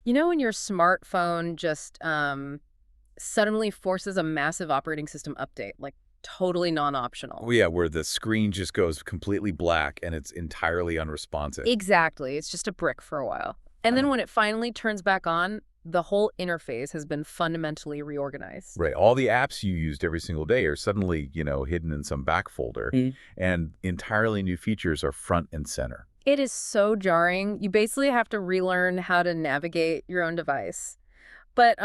You know when your smartphone just suddenly forces a massive operating system update, like totally Oh, non-optional? yeah, where the screen just goes completely black and it's entirely unresponsive. Exactly. It's just a brick for a while. And then Uh, when it finally turns back on, the whole interface has been fundamentally reorganized. right. All the apps you used every single day are suddenly, hidden in some back folder, and entirely new features are front and center. It is so jarring. You basically have to relearn how to navigate your own device. But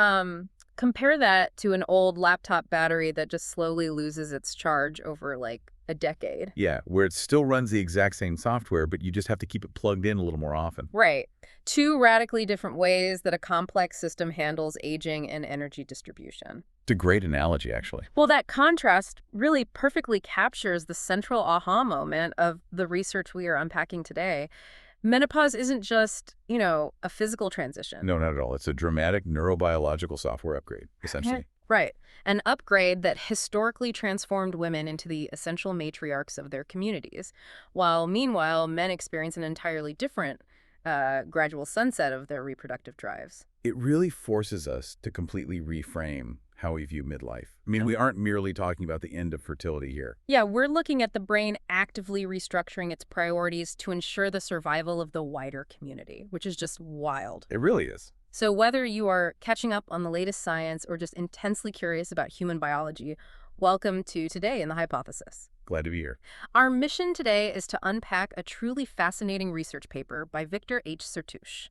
compare that to an old laptop battery that just slowly loses its charge over like a decade. Yeah, where it still runs the exact same software, but you just have to keep it plugged in a little more often. Right. Two radically different ways that a complex system handles aging and energy distribution. It's a great analogy, actually. Well, that contrast really perfectly captures the central aha moment of the research we are unpacking today. Menopause isn't just, a physical transition. No, not at all. It's a dramatic neurobiological software upgrade, Yeah. essentially. Right. An upgrade that historically transformed women into the essential matriarchs of their communities, while meanwhile, men experience an entirely different gradual sunset of their reproductive drives. It really forces us to completely reframe how we view midlife. I mean, we aren't merely talking about the end of fertility here. Yeah, we're looking at the brain actively restructuring its priorities to ensure the survival of the wider community, which is just wild. It really is. So whether you are catching up on the latest science or just intensely curious about human biology, welcome to Today in the Hypothesis. Glad to be here. Our mission today is to unpack a truly fascinating research paper by Victor H. Sertouche.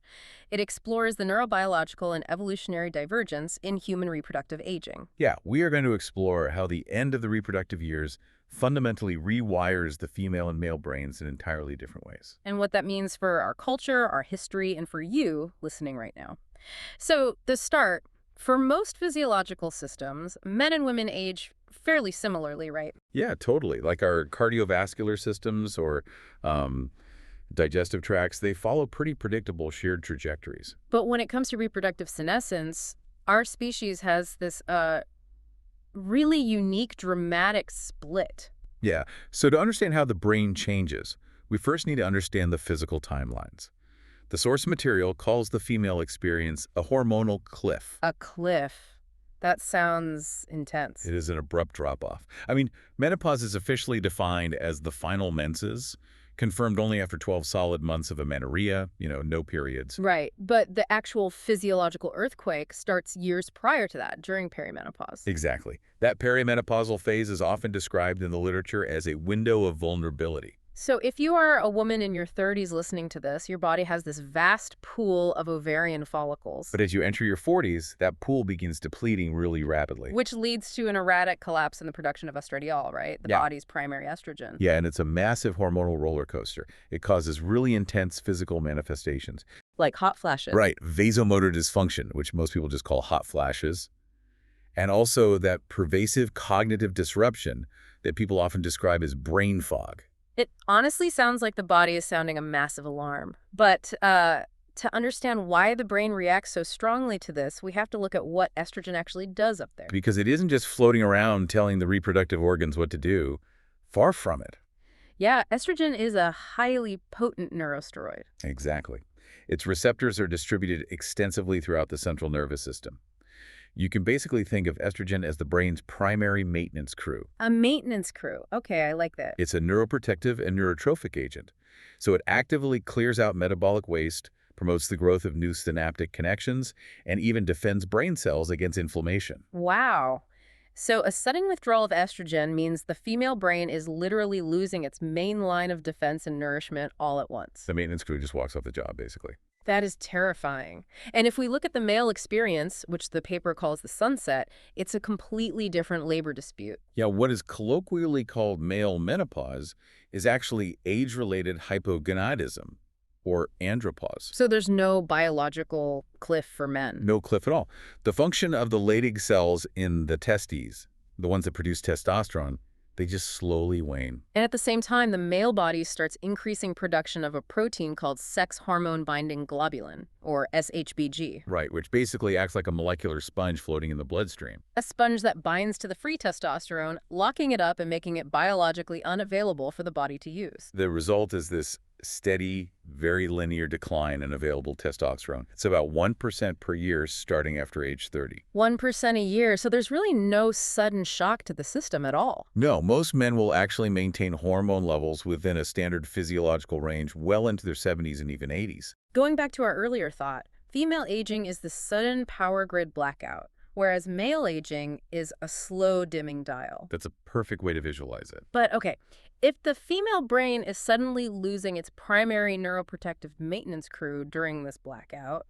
It explores the neurobiological and evolutionary divergence in human reproductive aging. Yeah, we are going to explore how the end of the reproductive years fundamentally rewires the female and male brains in entirely different ways. And what that means for our culture, our history, and for you listening right now. So, the start, for most physiological systems, men and women age fairly similarly, right? Yeah, totally. Like our cardiovascular systems or digestive tracts, they follow pretty predictable shared trajectories. But when it comes to reproductive senescence, our species has this really unique, dramatic split. Yeah, so to understand how the brain changes, we first need to understand the physical timelines. The source material calls the female experience a hormonal cliff. A cliff. That sounds intense. It is an abrupt drop-off. I mean, menopause is officially defined as the final menses, confirmed only after 12 solid months of amenorrhea, no periods. Right, but the actual physiological earthquake starts years prior to that, during perimenopause. Exactly. That perimenopausal phase is often described in the literature as a window of vulnerability. So if you are a woman in your 30s listening to this, your body has this vast pool of ovarian follicles, But as you enter your 40s, that pool begins depleting really rapidly. which leads to an erratic collapse in the production of estradiol, right? The Yeah. body's primary estrogen. Yeah, and it's a massive hormonal roller coaster. It causes really intense physical manifestations. Like hot flashes. Right, vasomotor dysfunction, which most people just call hot flashes, and also that pervasive cognitive disruption that people often describe as brain fog. It honestly sounds like the body is sounding a massive alarm. But to understand why the brain reacts so strongly to this, we have to look at what estrogen actually does up there. Because it isn't just floating around telling the reproductive organs what to do. Far from it. Yeah, estrogen is a highly potent neurosteroid. Exactly. Its receptors are distributed extensively throughout the central nervous system. You can basically think of estrogen as the brain's primary maintenance crew. A maintenance crew. Okay, I like that. It's a neuroprotective and neurotrophic agent. So it actively clears out metabolic waste, promotes the growth of new synaptic connections, and even defends brain cells against inflammation. Wow. So a sudden withdrawal of estrogen means the female brain is literally losing its main line of defense and nourishment all at once. The maintenance crew just walks off the job, basically. That is terrifying. And if we look at the male experience, which the paper calls the sunset, it's a completely different labor dispute. Yeah, what is colloquially called male menopause is actually age-related hypogonadism, or andropause. So there's no biological cliff for men. No cliff at all. The function of the Leydig cells in the testes, the ones that produce testosterone, they just slowly wane. And at the same time, the male body starts increasing production of a protein called sex hormone binding globulin, or SHBG. Right, which basically acts like a molecular sponge floating in the bloodstream. A sponge that binds to the free testosterone, locking it up and making it biologically unavailable for the body to use. The result is this steady, very linear decline in available testosterone. It's about 1% per year starting after age 30. 1% a year, so there's really no sudden shock to the system at all. No, most men will actually maintain hormone levels within a standard physiological range well into their 70s and even 80s. Going back to our earlier thought, female aging is the sudden power grid blackout, whereas male aging is a slow dimming dial. That's a perfect way to visualize it. But okay, if the female brain is suddenly losing its primary neuroprotective maintenance crew during this blackout,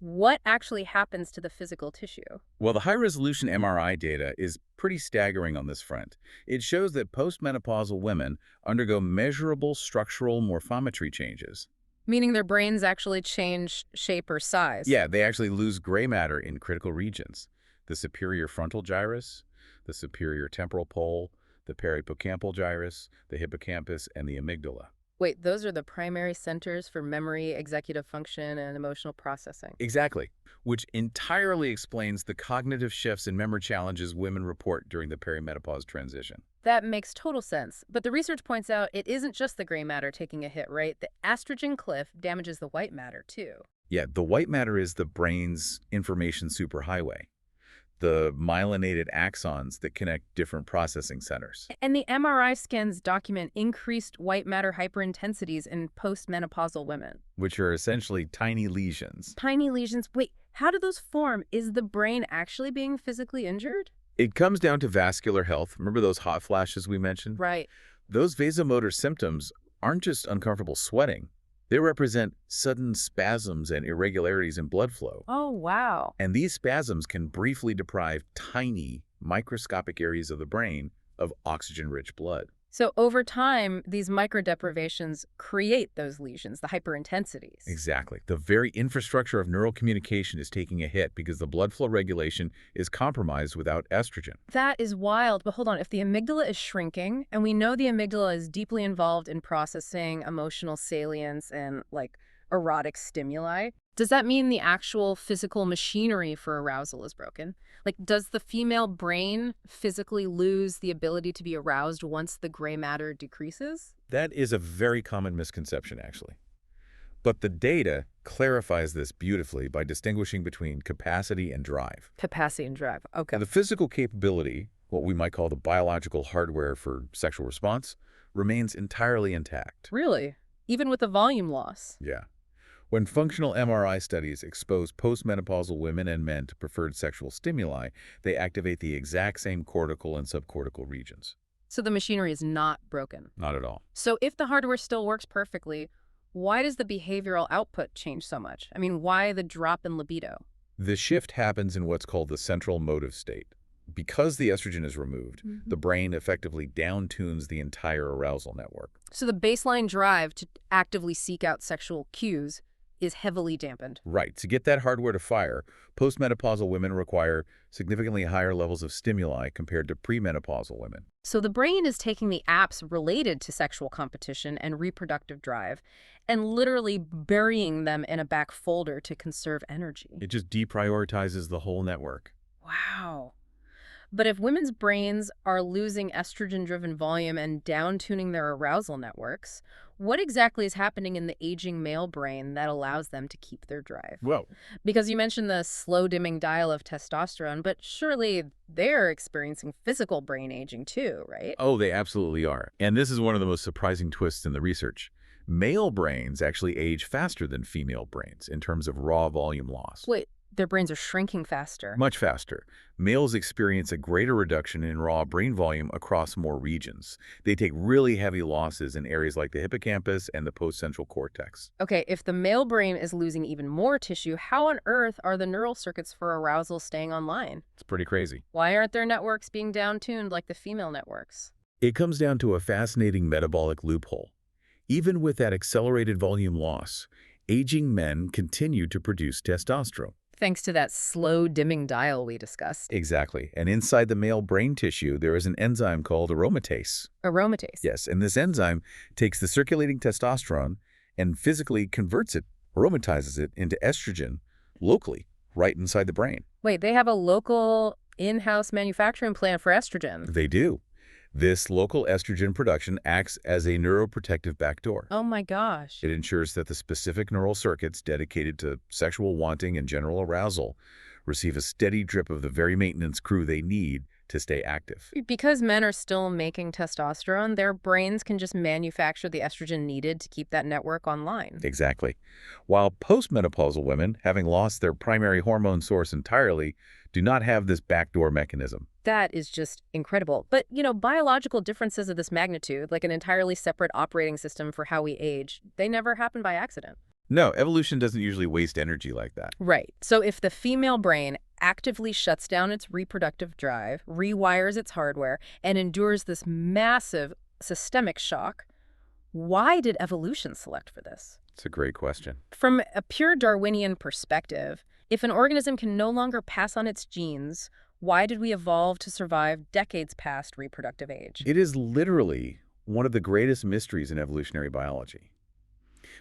what actually happens to the physical tissue? Well, the high-resolution MRI data is pretty staggering on this front. It shows that postmenopausal women undergo measurable structural morphometry changes. Meaning their brains actually change shape or size. Yeah, they actually lose gray matter in critical regions. The superior frontal gyrus, the superior temporal pole, the peripocampal gyrus, the hippocampus, and the amygdala. Wait, those are the primary centers for memory, executive function, and emotional processing. Exactly, which entirely explains the cognitive shifts and memory challenges women report during the perimenopause transition. That makes total sense. But the research points out it isn't just the gray matter taking a hit, right? The estrogen cliff damages the white matter, too. Yeah, the white matter is the brain's information superhighway, the myelinated axons that connect different processing centers. And the MRI scans document increased white matter hyperintensities in postmenopausal women. Which are essentially tiny lesions. Tiny lesions. Wait, how do those form? Is the brain actually being physically injured? It comes down to vascular health. Remember those hot flashes we mentioned? Right. Those vasomotor symptoms aren't just uncomfortable sweating. They represent sudden spasms and irregularities in blood flow. Oh, wow. And these spasms can briefly deprive tiny, microscopic areas of the brain of oxygen-rich blood. So over time, these microdeprivations create those lesions, the hyperintensities. Exactly. The very infrastructure of neural communication is taking a hit because the blood flow regulation is compromised without estrogen. That is wild. But hold on, if the amygdala is shrinking, and we know the amygdala is deeply involved in processing emotional salience and, like, erotic stimuli, does that mean the actual physical machinery for arousal is broken? Like, does the female brain physically lose the ability to be aroused once the gray matter decreases? That is a very common misconception, actually. But the data clarifies this beautifully by distinguishing between capacity and drive. Capacity and drive. Okay. Now, the physical capability, what we might call the biological hardware for sexual response, remains entirely intact. Really? Even with the volume loss? Yeah. When functional MRI studies expose postmenopausal women and men to preferred sexual stimuli, they activate the exact same cortical and subcortical regions. So the machinery is not broken. Not at all. So if the hardware still works perfectly, why does the behavioral output change so much? I mean, why the drop in libido? The shift happens in what's called the central motive state. Because the estrogen is removed, the brain effectively down-tunes the entire arousal network. So the baseline drive to actively seek out sexual cues is heavily dampened. Right. To get that hardware to fire, postmenopausal women require significantly higher levels of stimuli compared to premenopausal women. So the brain is taking the apps related to sexual competition and reproductive drive and literally burying them in a back folder to conserve energy. It just deprioritizes the whole network. Wow. But if women's brains are losing estrogen-driven volume and down-tuning their arousal networks, what exactly is happening in the aging male brain that allows them to keep their drive? Whoa. Because you mentioned the slow dimming dial of testosterone, but surely they're experiencing physical brain aging too, right? Oh, they absolutely are. And this is one of the most surprising twists in the research. Male brains actually age faster than female brains in terms of raw volume loss. Wait, their brains are shrinking faster. Much faster. Males experience a greater reduction in raw brain volume across more regions. They take really heavy losses in areas like the hippocampus and the postcentral cortex. Okay, if the male brain is losing even more tissue, how on earth are the neural circuits for arousal staying online? It's pretty crazy. Why aren't their networks being down-tuned like the female networks? It comes down to a fascinating metabolic loophole. Even with that accelerated volume loss, aging men continue to produce testosterone. Thanks to that slow dimming dial we discussed. Exactly. And inside the male brain tissue, there is an enzyme called aromatase. Aromatase. Yes, and this enzyme takes the circulating testosterone and physically converts it, aromatizes it into estrogen locally, right inside the brain. Wait, they have a local in-house manufacturing plant for estrogen. They do. This local estrogen production acts as a neuroprotective backdoor. Oh my gosh. It ensures that the specific neural circuits dedicated to sexual wanting and general arousal receive a steady drip of the very maintenance crew they need to stay active. Because men are still making testosterone, their brains can just manufacture the estrogen needed to keep that network online. Exactly. While postmenopausal women, having lost their primary hormone source entirely, do not have this backdoor mechanism. That is just incredible. But, biological differences of this magnitude, like an entirely separate operating system for how we age, they never happen by accident. No, evolution doesn't usually waste energy like that. Right. So if the female brain actively shuts down its reproductive drive, rewires its hardware, and endures this massive systemic shock, why did evolution select for this? It's a great question. From a pure Darwinian perspective, if an organism can no longer pass on its genes, why did we evolve to survive decades past reproductive age? It is literally one of the greatest mysteries in evolutionary biology.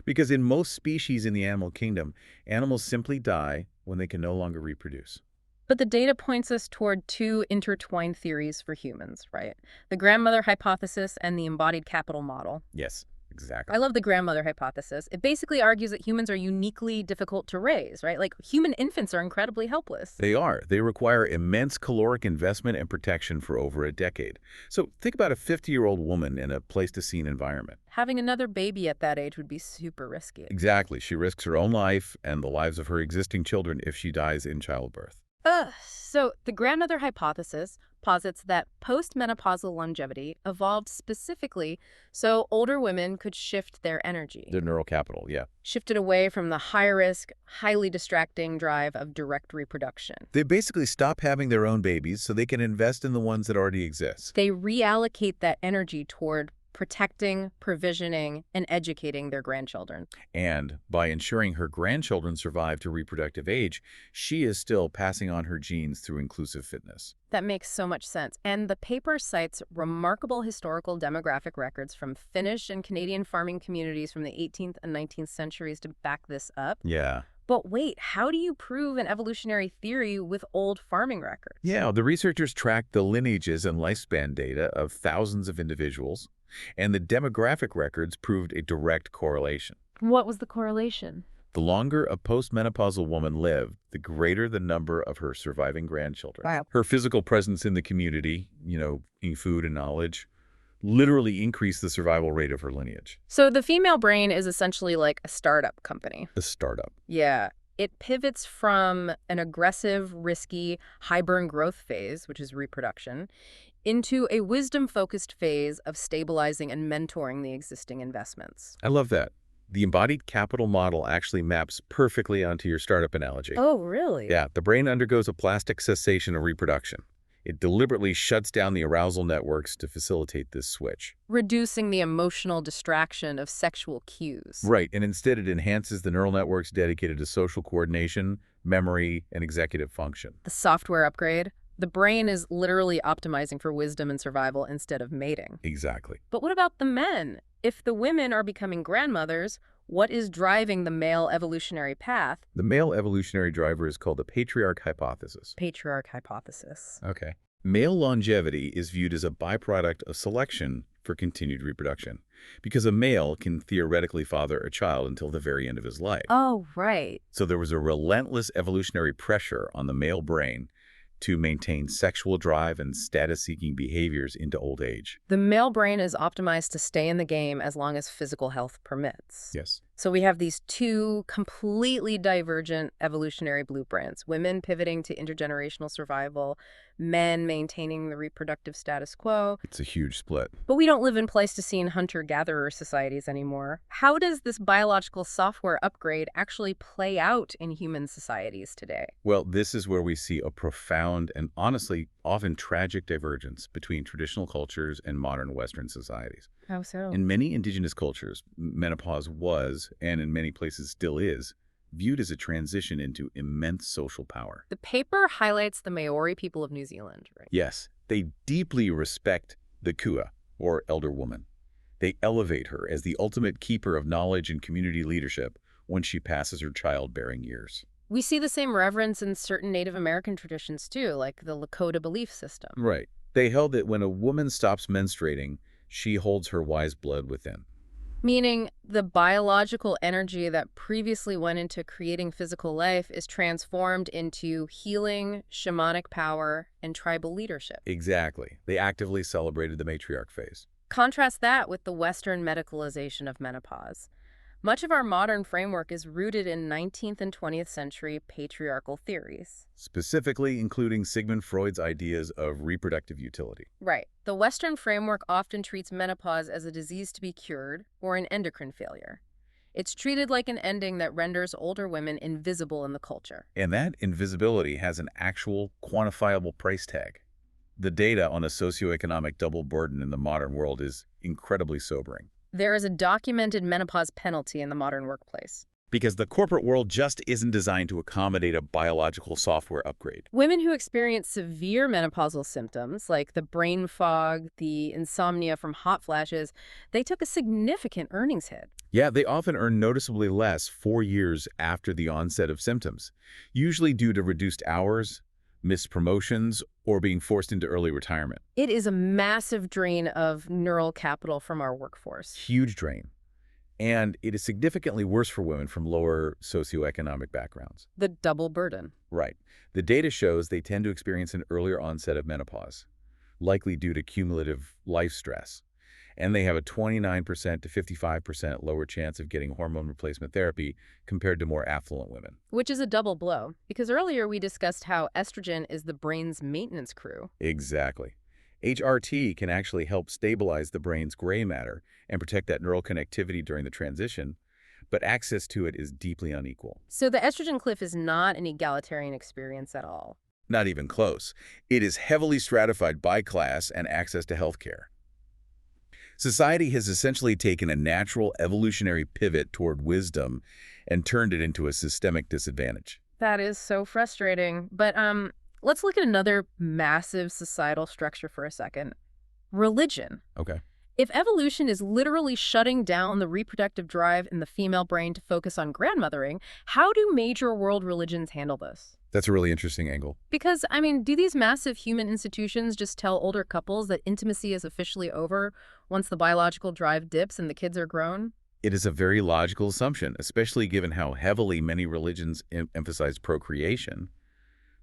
Because in most species in the animal kingdom, animals simply die when they can no longer reproduce. But the data points us toward two intertwined theories for humans, right? The grandmother hypothesis and the embodied capital model. Yes, exactly. I love the grandmother hypothesis. It basically argues that humans are uniquely difficult to raise, right? Like human infants are incredibly helpless. They are. They require immense caloric investment and protection for over a decade. So think about a 50-year-old woman in a Pleistocene environment. Having another baby at that age would be super risky. Exactly. She risks her own life and the lives of her existing children if she dies in childbirth. So the grandmother hypothesis posits that postmenopausal longevity evolved specifically so older women could shift their energy. The neural capital, yeah. Shifted away from the high-risk, highly distracting drive of direct reproduction. They basically stop having their own babies so they can invest in the ones that already exist. They reallocate that energy toward protecting, provisioning, and educating their grandchildren. And by ensuring her grandchildren survive to reproductive age, she is still passing on her genes through inclusive fitness. That makes so much sense. And the paper cites remarkable historical demographic records from Finnish and Canadian farming communities from the 18th and 19th centuries to back this up. Yeah. But wait, how do you prove an evolutionary theory with old farming records? Yeah, the researchers tracked the lineages and lifespan data of thousands of individuals, and the demographic records proved a direct correlation. What was the correlation? The longer a postmenopausal woman lived, the greater the number of her surviving grandchildren. Wow. Her physical presence in the community, eating food and knowledge, literally increased the survival rate of her lineage. So the female brain is essentially like a startup company. A startup. Yeah. It pivots from an aggressive, risky, high-burn growth phase, which is reproduction, into a wisdom-focused phase of stabilizing and mentoring the existing investments. I love that. The embodied capital model actually maps perfectly onto your startup analogy. Oh, really? Yeah, the brain undergoes a plastic cessation of reproduction. It deliberately shuts down the arousal networks to facilitate this switch. Reducing the emotional distraction of sexual cues. Right, and instead it enhances the neural networks dedicated to social coordination, memory, and executive function. The software upgrade. The brain is literally optimizing for wisdom and survival instead of mating. Exactly. But what about the men? If the women are becoming grandmothers, what is driving the male evolutionary path? The male evolutionary driver is called the patriarch hypothesis. Patriarch hypothesis. Okay. Male longevity is viewed as a byproduct of selection for continued reproduction, because a male can theoretically father a child until the very end of his life. Oh, right. So there was a relentless evolutionary pressure on the male brain to maintain sexual drive and status-seeking behaviors into old age. The male brain is optimized to stay in the game as long as physical health permits. Yes. So we have these two completely divergent evolutionary blueprints, women pivoting to intergenerational survival, men maintaining the reproductive status quo. It's a huge split. But we don't live in Pleistocene hunter-gatherer societies anymore. How does this biological software upgrade actually play out in human societies today? Well, this is where we see a profound and honestly often tragic divergence between traditional cultures and modern Western societies. How so? In many indigenous cultures, menopause was, and in many places still is, viewed as a transition into immense social power. The paper highlights the Maori people of New Zealand, right? Yes, they deeply respect the kua, or elder woman. They elevate her as the ultimate keeper of knowledge and community leadership once she passes her childbearing years. We see the same reverence in certain Native American traditions, too, like the Lakota belief system. Right. They held that when a woman stops menstruating, she holds her wise blood within. Meaning the biological energy that previously went into creating physical life is transformed into healing, shamanic power, and tribal leadership. Exactly. They actively celebrated the matriarch phase. Contrast that with the Western medicalization of menopause. Much of our modern framework is rooted in 19th and 20th century patriarchal theories. Specifically including Sigmund Freud's ideas of reproductive utility. Right. The Western framework often treats menopause as a disease to be cured or an endocrine failure. It's treated like an ending that renders older women invisible in the culture. And that invisibility has an actual quantifiable price tag. The data on a socioeconomic double burden in the modern world is incredibly sobering. There is a documented menopause penalty in the modern workplace. Because the corporate world just isn't designed to accommodate a biological software upgrade. Women who experience severe menopausal symptoms, like the brain fog, the insomnia from hot flashes, they took a significant earnings hit. Yeah, they often earn noticeably less 4 years after the onset of symptoms, usually due to reduced hours, missed promotions, or being forced into early retirement. It is a massive drain of neural capital from our workforce. Huge drain. And it is significantly worse for women from lower socioeconomic backgrounds. The double burden. Right. The data shows they tend to experience an earlier onset of menopause, likely due to cumulative life stress. And they have a 29% to 55% lower chance of getting hormone replacement therapy compared to more affluent women. Which is a double blow, because earlier we discussed how estrogen is the brain's maintenance crew. Exactly. HRT can actually help stabilize the brain's gray matter and protect that neural connectivity during the transition, but access to it is deeply unequal. So the estrogen cliff is not an egalitarian experience at all. Not even close. It is heavily stratified by class and access to healthcare. Society has essentially taken a natural evolutionary pivot toward wisdom and turned it into a systemic disadvantage. That is so frustrating. But let's look at another massive societal structure for a second. Religion. Okay. If evolution is literally shutting down the reproductive drive in the female brain to focus on grandmothering, how do major world religions handle this? That's a really interesting angle. Because, do these massive human institutions just tell older couples that intimacy is officially over once the biological drive dips and the kids are grown? It is a very logical assumption, especially given how heavily many religions emphasize procreation.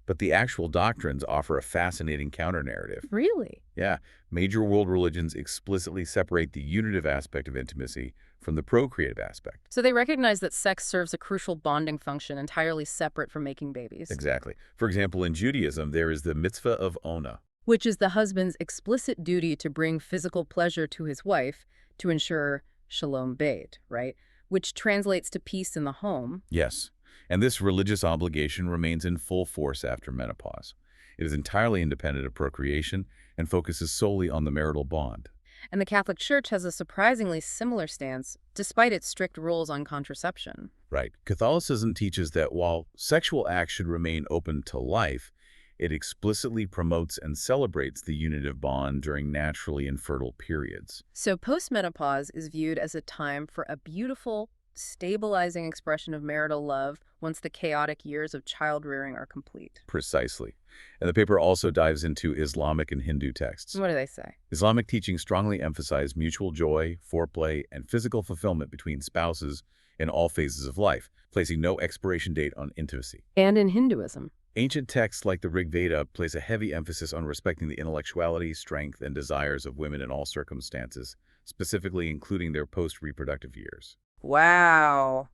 But the actual doctrines offer a fascinating counter-narrative. Really? Yeah, major world religions explicitly separate the unitive aspect of intimacy from the procreative aspect. So they recognize that sex serves a crucial bonding function entirely separate from making babies. Exactly. For example, in Judaism, there is the mitzvah of Ona. Which is the husband's explicit duty to bring physical pleasure to his wife to ensure shalom bayit, right? Which translates to peace in the home. Yes. And this religious obligation remains in full force after menopause. It is entirely independent of procreation and focuses solely on the marital bond. And the Catholic Church has a surprisingly similar stance, despite its strict rules on contraception. Right. Catholicism teaches that while sexual acts should remain open to life, it explicitly promotes and celebrates the unitive bond during naturally infertile periods. So postmenopause is viewed as a time for a beautiful, stabilizing expression of marital love once the chaotic years of child-rearing are complete. Precisely. And the paper also dives into Islamic and Hindu texts. What do they say? Islamic teachings strongly emphasize mutual joy, foreplay, and physical fulfillment between spouses in all phases of life, placing no expiration date on intimacy. And in Hinduism. Ancient texts like the Rig Veda place a heavy emphasis on respecting the intellectuality, strength, and desires of women in all circumstances, specifically including their post-reproductive years. Wow.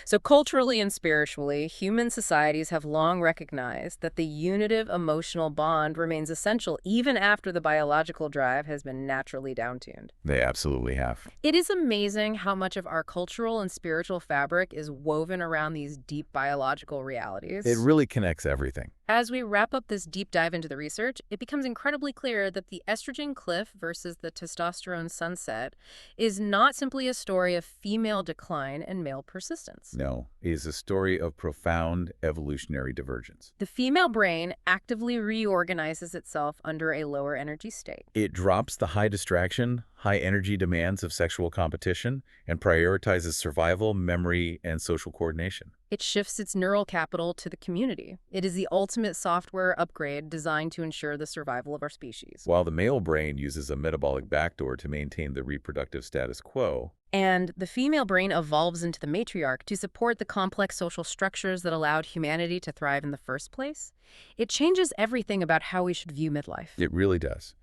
So culturally and spiritually, human societies have long recognized that the unitive emotional bond remains essential even after the biological drive has been naturally downtuned. They absolutely have. It is amazing how much of our cultural and spiritual fabric is woven around these deep biological realities. It really connects everything. As we wrap up this deep dive into the research, it becomes incredibly clear that the estrogen cliff versus the testosterone sunset is not simply a story of female decline and male persistence. No, it is a story of profound evolutionary divergence. The female brain actively reorganizes itself under a lower energy state. It drops the high distraction, high energy demands of sexual competition and prioritizes survival, memory, and social coordination. It shifts its neural capital to the community. It is the ultimate software upgrade designed to ensure the survival of our species. While the male brain uses a metabolic backdoor to maintain the reproductive status quo. And the female brain evolves into the matriarch to support the complex social structures that allowed humanity to thrive in the first place. It changes everything about how we should view midlife. It really does.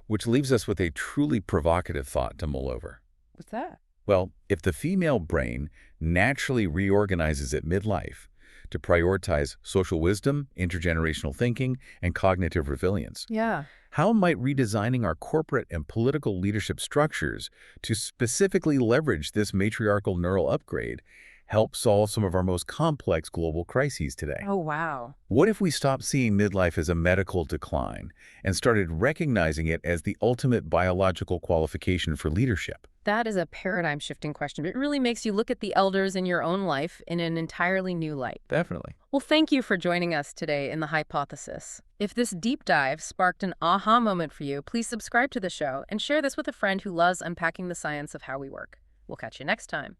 Which leaves us with a truly provocative thought to mull over. What's that? Well, if the female brain naturally reorganizes at midlife to prioritize social wisdom, intergenerational thinking, and cognitive resilience, Yeah. how might redesigning our corporate and political leadership structures to specifically leverage this matriarchal neural upgrade help solve some of our most complex global crises today? Oh, wow. What if we stopped seeing midlife as a medical decline and started recognizing it as the ultimate biological qualification for leadership? That is a paradigm-shifting question. It really makes you look at the elders in your own life in an entirely new light. Definitely. Well, thank you for joining us today in The Hypothesis. If this deep dive sparked an aha moment for you, please subscribe to the show and share this with a friend who loves unpacking the science of how we work. We'll catch you next time.